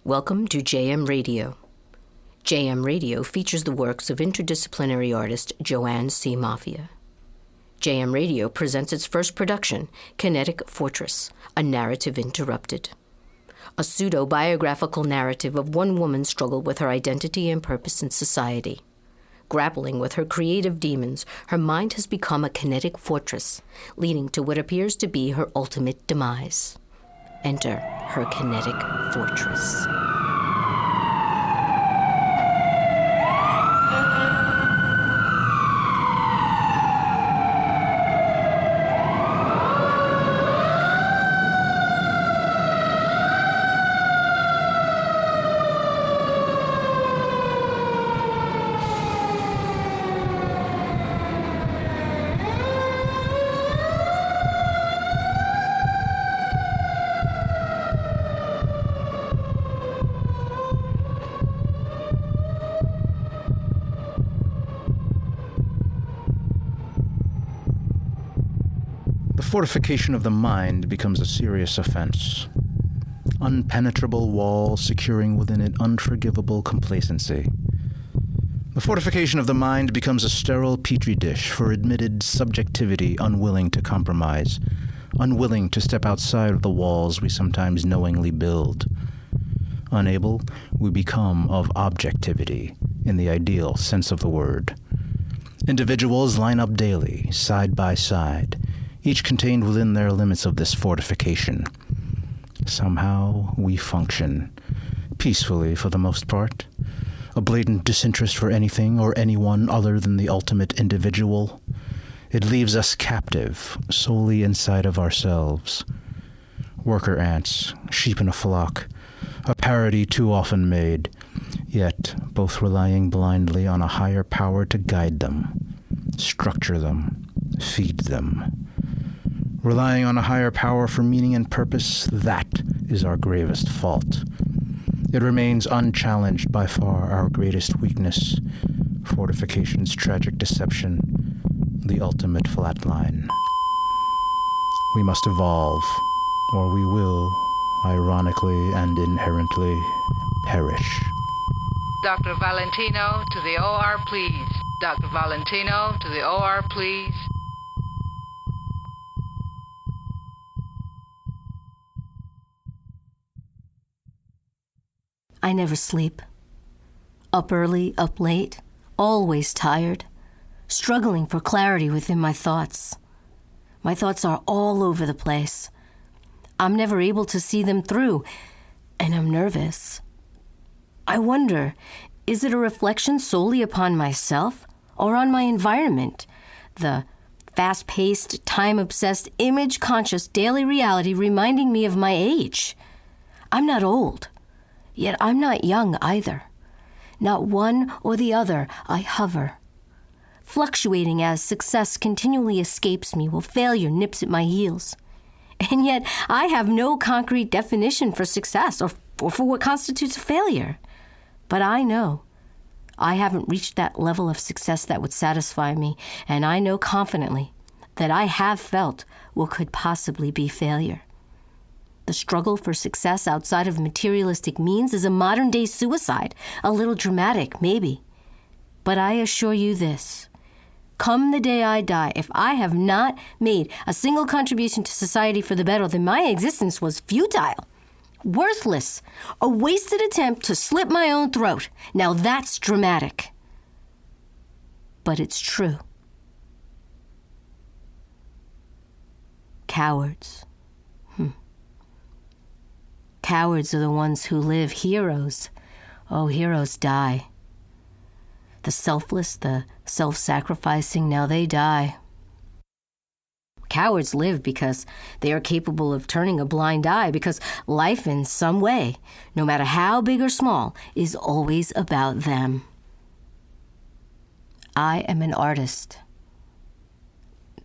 Welcome to JM Radio. JM Radio features the works of interdisciplinary artist J.Maffia. JM Radio presents its first production, Kinetic Fortress, A Narrative Interrupted. A pseudo-biographical narrative of one woman's struggle with her identity and purpose in society. Grappling with her creative demons, her mind has become a kinetic fortress, leading to what appears to be her ultimate demise. Enter her kinetic fortress. The fortification of the mind becomes a serious offense. Unpenetrable wall securing within it unforgivable complacency. The fortification of the mind becomes a sterile petri dish for admitted subjectivity unwilling to compromise, unwilling to step outside of the walls we sometimes knowingly build. Unable, we become of objectivity, in the ideal sense of the word. Individuals line up daily, side by side, each contained within their limits of this fortification. Somehow we function, peacefully for the most part, a blatant disinterest for anything or anyone other than the ultimate individual. It leaves us captive, solely inside of ourselves. Worker ants, sheep in a flock, a parody too often made, yet both relying blindly on a higher power to guide them, structure them, feed them. Relying on a higher power for meaning and purpose, that is our gravest fault. It remains unchallenged by far our greatest weakness, fortification's tragic deception, the ultimate flatline. We must evolve, or we will, ironically and inherently, perish. Dr. Valentino to the OR, please. Dr. Valentino to the OR, please. I never sleep. Up early, up late, always tired, struggling for clarity within my thoughts. My thoughts are all over the place. I'm never able to see them through, and I'm nervous. I wonder, is it a reflection solely upon myself or on my environment? The fast-paced, time-obsessed, image-conscious daily reality reminding me of my age. I'm not old. Yet I'm not young either. Not one or the other, I hover. Fluctuating as success continually escapes me while failure nips at my heels. And yet I have no concrete definition for success or for what constitutes a failure. But I know I haven't reached that level of success that would satisfy me, and I know confidently that I have felt what could possibly be failure. The struggle for success outside of materialistic means is a modern-day suicide, a little dramatic, maybe. But I assure you this, come the day I die, if I have not made a single contribution to society for the better, then my existence was futile, worthless, a wasted attempt to slit my own throat. Now that's dramatic. But it's true. Cowards. Cowards are the ones who live. Heroes, oh, heroes die. The selfless, the self-sacrificing, now they die. Cowards live because they are capable of turning a blind eye, because life in some way, no matter how big or small, is always about them. I am an artist.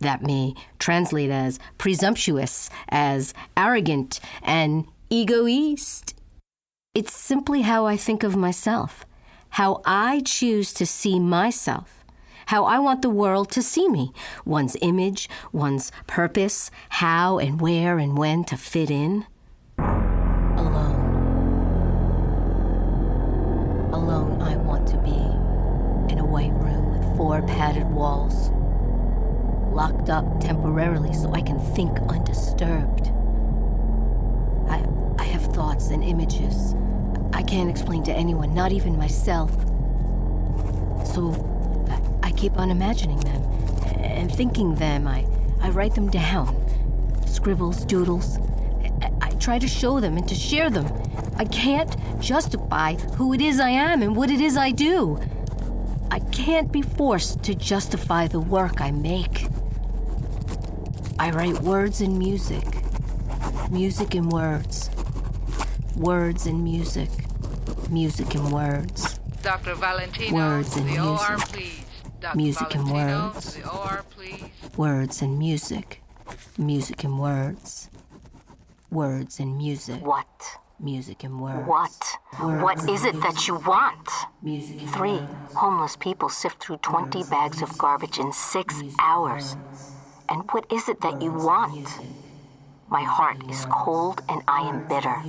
That may translate as presumptuous, as arrogant, and egoist. It's simply how I think of myself, how I choose to see myself, how I want the world to see me, one's image, one's purpose, how and where and when to fit in. Alone. alone I want to be, in a white room with 4 padded walls, locked up temporarily so I can think undisturbed. I have thoughts and images I can't explain to anyone, not even myself. So I keep on imagining them and thinking them. I write them down. Scribbles, doodles. I try to show them and to share them. I can't justify who it is I am and what it is I do. I can't be forced to justify the work I make. I write words and music. Music and words. Words and music. Music and words. Dr. Valentino, Words to and the OR, music. please. Dr. Music and Valentino, words. to the OR, please. Words and music. Music and words. Words and music. What? Music and words. What? What is it that you want? Music and 3 homeless people sift through 20 bags of garbage in 6 hours. And what is it that you want? My heart is cold and I am bitter.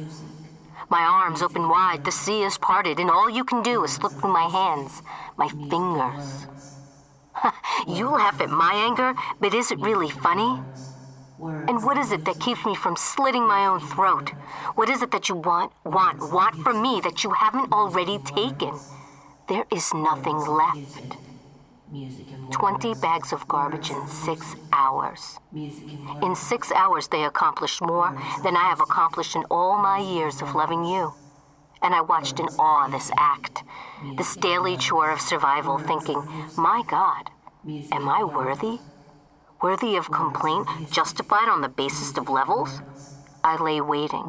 My arms open wide, the sea is parted, and all you can do is slip through my hands, my fingers. You laugh at my anger, but is it really funny? And what is it that keeps me from slitting my own throat? What is it that you want from me that you haven't already taken? There is nothing left. 20 bags of garbage in 6 hours. In 6 hours, they accomplished more than I have accomplished in all my years of loving you. And I watched in awe this act, this daily chore of survival, thinking, my God, am I worthy? Worthy of complaint, justified on the basis of levels? I lay waiting,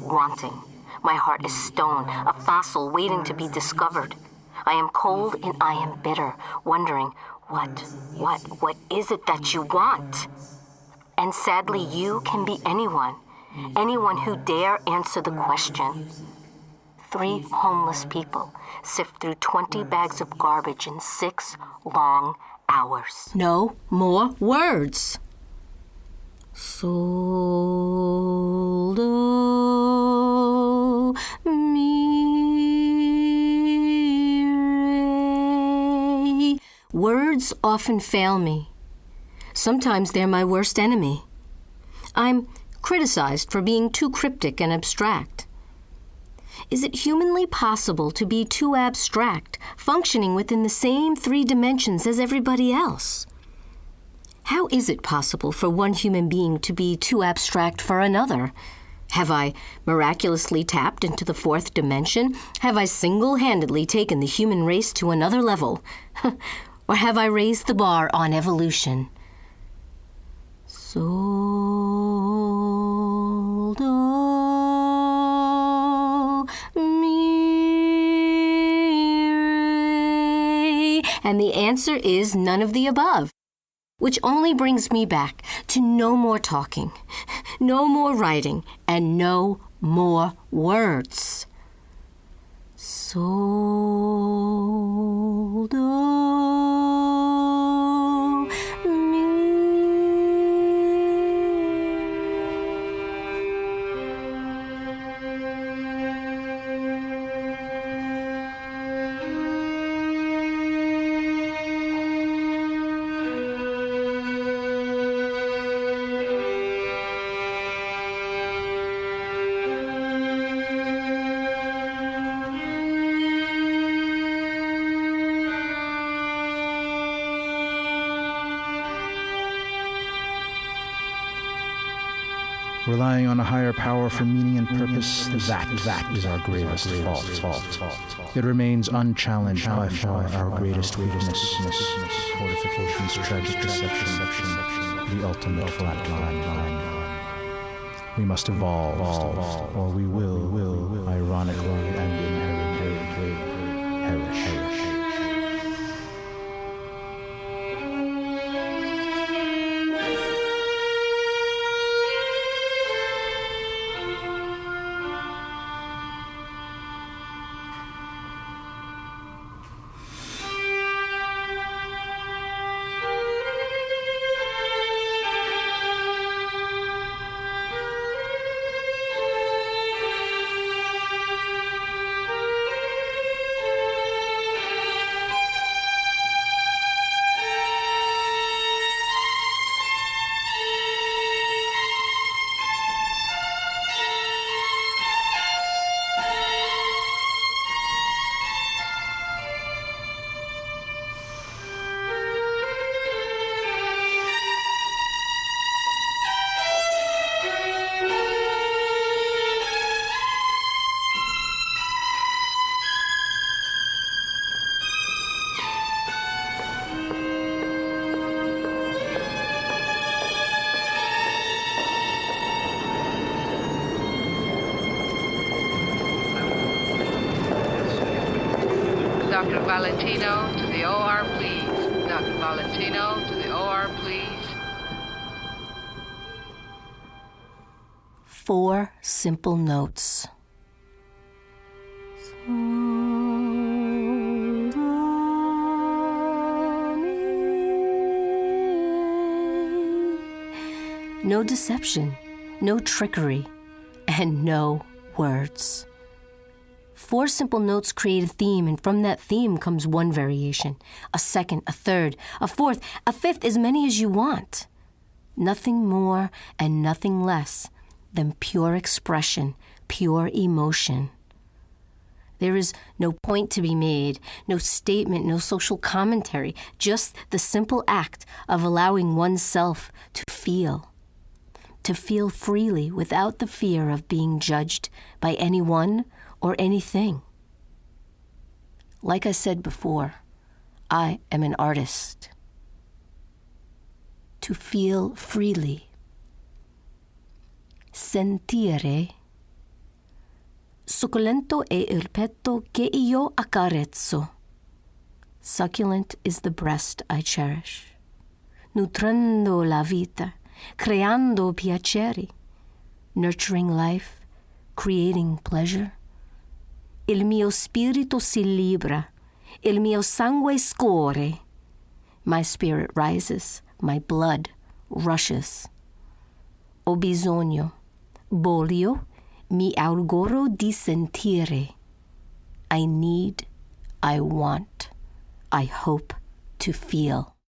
wanting. My heart is stone, a fossil waiting to be discovered. I am cold and I am bitter, wondering, what is it that you want? And sadly, you can be anyone who dare answer the question. 3 homeless people sift through 20 bags of garbage in 6 long hours. No more words. Soldo mi re. Words often fail me. Sometimes they're my worst enemy. I'm criticized for being too cryptic and abstract. Is it humanly possible to be too abstract, functioning within the same 3 dimensions as everybody else? How is it possible for one human being to be too abstract for another? Have I miraculously tapped into the 4th dimension? Have I single-handedly taken the human race to another level? Or have I raised the bar on evolution? Soldo mi re. And the answer is none of the above, which only brings me back to no more talking, no more writing, and no more words. Soldo mi. Relying on a higher power for meaning and purpose, that is our gravest fault. It remains unchallenged by far our greatest weakness. Fortification's tragic deception, the ultimate flatline. We must evolve, or we will ironically and inherently perish. Dr. Valentino to the OR, please. Dr. Valentino to the OR, please. 4 simple notes. No deception, no trickery, and no words. 4 simple notes create a theme, and from that theme comes one variation, a second, a third, a fourth, a fifth, as many as you want. Nothing more and nothing less than pure expression, pure emotion. There is no point to be made, no statement, no social commentary, just the simple act of allowing oneself to feel freely without the fear of being judged by anyone or anything. Like I said before, I am an artist. To feel freely. Sentire. Succulento è il petto che io accarezzo. Succulent is the breast I cherish. Nutrendo la vita, creando piaceri, nurturing life, creating pleasure. Il mio spirito si libera, il mio sangue scorre. My spirit rises, my blood rushes. Ho bisogno, voglio, mi auguro di sentire. I need, I want, I hope to feel.